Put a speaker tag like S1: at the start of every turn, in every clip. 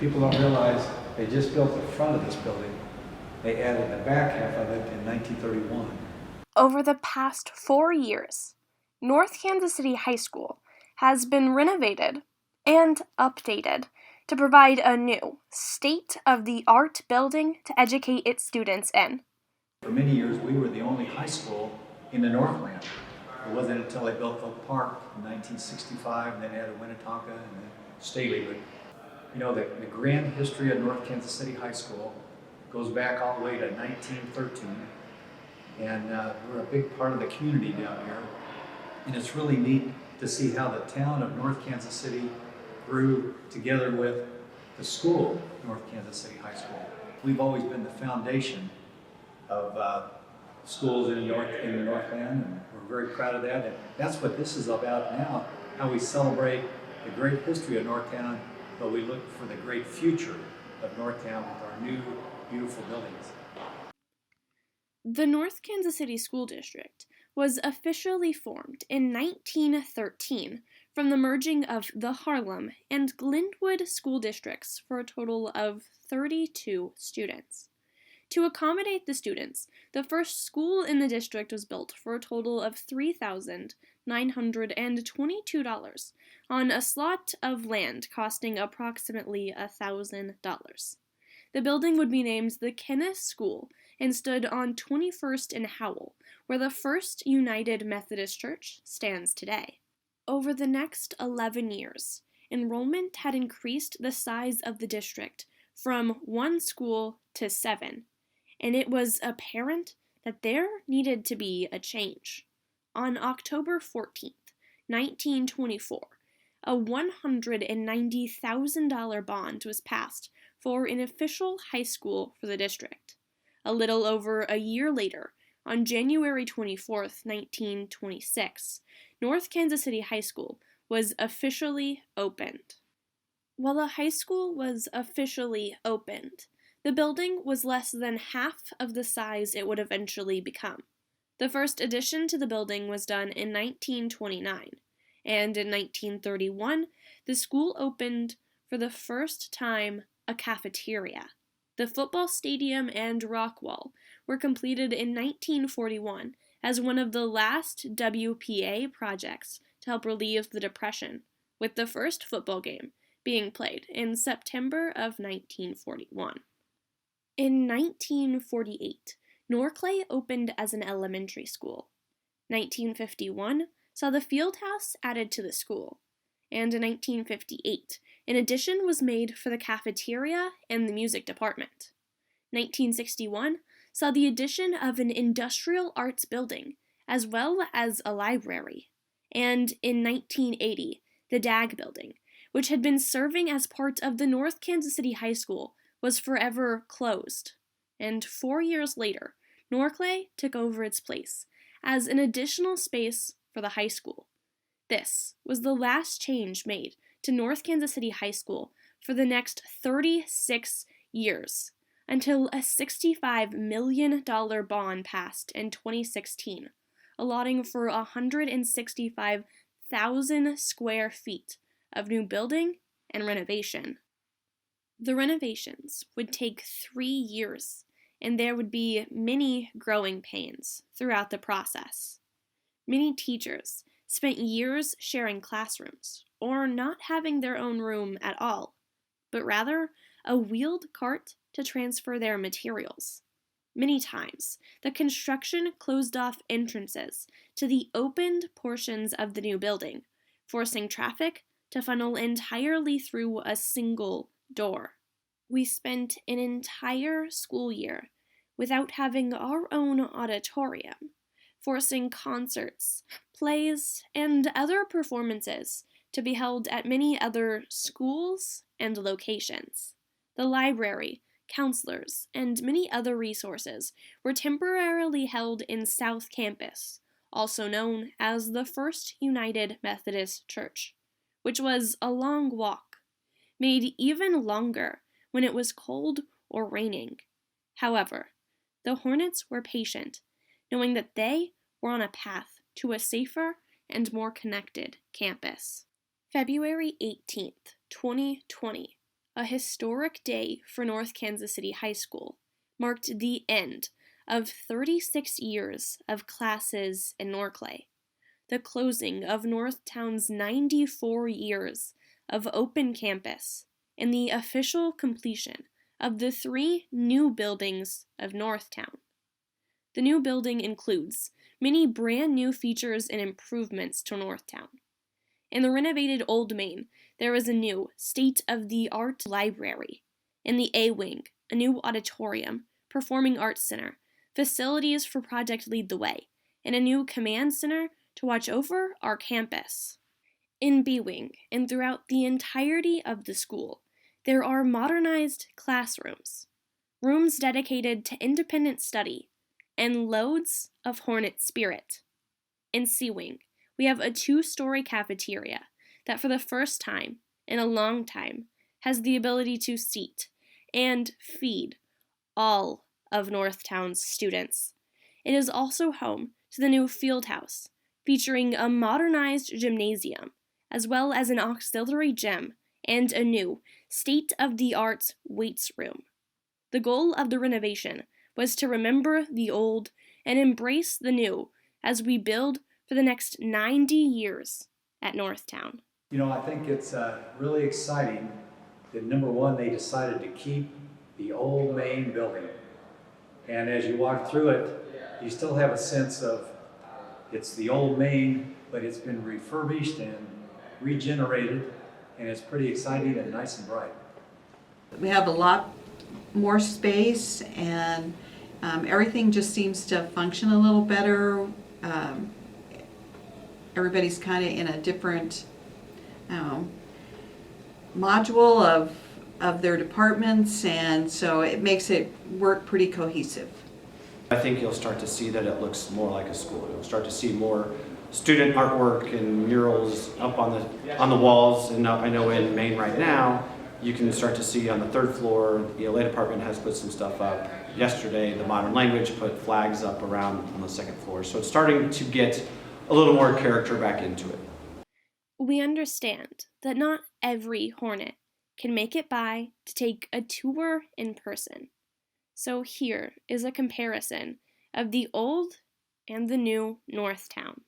S1: People don't realize they just built the front of this building. They added the back half of it in 1931.
S2: Over the past 4 years, North Kansas City High School has been renovated and updated to provide a new, state-of-the-art building to educate its students in.
S1: For many years, we were the only high school in the Northland. It wasn't until they built Oak Park in 1965, and then added Winnetonka and then Staley. But you know, the grand history of North Kansas City High School goes back all the way to 1913. And we're a big part of the community down here. And it's really neat to see how the town of North Kansas City grew together with the school, North Kansas City High School. We've always been the foundation of schools in the Northland, and we're very proud of that. And that's what this is about now, how we celebrate the great history of Northtown, but we look for the great future of Northtown with our new, beautiful buildings.
S2: The North Kansas City School District was officially formed in 1913 from the merging of the Harlem and Glenwood school districts for a total of 32 students. To accommodate the students, the first school in the district was built for a total of $3,922 on a slot of land costing approximately $1,000. The building would be named the Kenneth School and stood on 21st and Howell, where the First United Methodist Church stands today. Over the next 11 years, enrollment had increased the size of the district from 1 school to 7, and it was apparent that there needed to be a change. On October 14th, 1924, a $190,000 bond was passed for an official high school for the district. A little over a year later, on January 24th, 1926, North Kansas City High School was officially opened. While the high school was officially opened, the building was less than half of the size it would eventually become. The first addition to the building was done in 1929, and in 1931, the school opened for the first time a cafeteria. The football stadium and rock wall were completed in 1941 as one of the last WPA projects to help relieve the Depression, with the first football game being played in September of 1941. In 1948, Norclay opened as an elementary school. 1951 saw the field house added to the school, and in 1958, an addition was made for the cafeteria and the music department. 1961 saw the addition of an industrial arts building, as well as a library. And in 1980, the DAG building, which had been serving as part of the North Kansas City High School, was forever closed. And 4 years later, Norclay took over its place as an additional space for the high school. This was the last change made to North Kansas City High School for the next 36 years, until a $65 million bond passed in 2016, allotting for 165,000 square feet of new building and renovation. The renovations would take 3 years, and there would be many growing pains throughout the process. Many teachers spent years sharing classrooms, or not having their own room at all, but rather a wheeled cart to transfer their materials. Many times, the construction closed off entrances to the opened portions of the new building, forcing traffic to funnel entirely through a single door. We spent an entire school year without having our own auditorium, forcing concerts, plays, and other performances to be held at many other schools and locations. The library, counselors, and many other resources were temporarily held in South Campus, also known as the First United Methodist Church, which was a long walk, made even longer when it was cold or raining. However, the Hornets were patient, knowing that they were on a path to a safer and more connected campus. February 18th, 2020, A historic day for North Kansas City High School marked the end of 36 years of classes in Norclay, the closing of Northtown's 94 years of open campus, and the official completion of the 3 new buildings of Northtown. The new building includes many brand new features and improvements to Northtown. In the renovated Old Main, there is a new state-of-the-art library. In the A Wing, a new auditorium, performing arts center, facilities for Project Lead the Way, and a new command center to watch over our campus. In B Wing, and throughout the entirety of the school, there are modernized classrooms, rooms dedicated to independent study, and loads of Hornet spirit. In C Wing, we have a 2-story cafeteria that for the first time in a long time has the ability to seat and feed all of Northtown's students. It is also home to the new field house, featuring a modernized gymnasium, as well as an auxiliary gym and a new state-of-the-art weights room. The goal of the renovation was to remember the old and embrace the new as we build for the next 90 years at Northtown.
S1: You know, I think it's really exciting that number one, they decided to keep the old main building. And as you walk through it, you still have a sense of it's the old main, but it's been refurbished and regenerated, and it's pretty exciting and nice and bright.
S3: We have a lot more space, and everything just seems to function a little better. Everybody's kind of in a different module of their departments, and so it makes it work pretty cohesive.
S4: I think you'll start to see that it looks more like a school. You'll start to see more student artwork and murals up on the walls. And I know in Maine right now, you can start to see on the 3rd floor, the ELA department has put some stuff up. Yesterday, the modern language put flags up around on the 2nd floor. So it's starting to get a little more character back into it.
S2: We understand that not every Hornet can make it by to take a tour in person. So here is a comparison of the old and the new Northtown.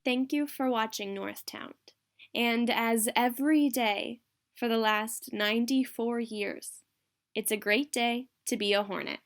S2: Thank you for watching Northtown. And as every day for the last 94 years, it's a great day to be a Hornet.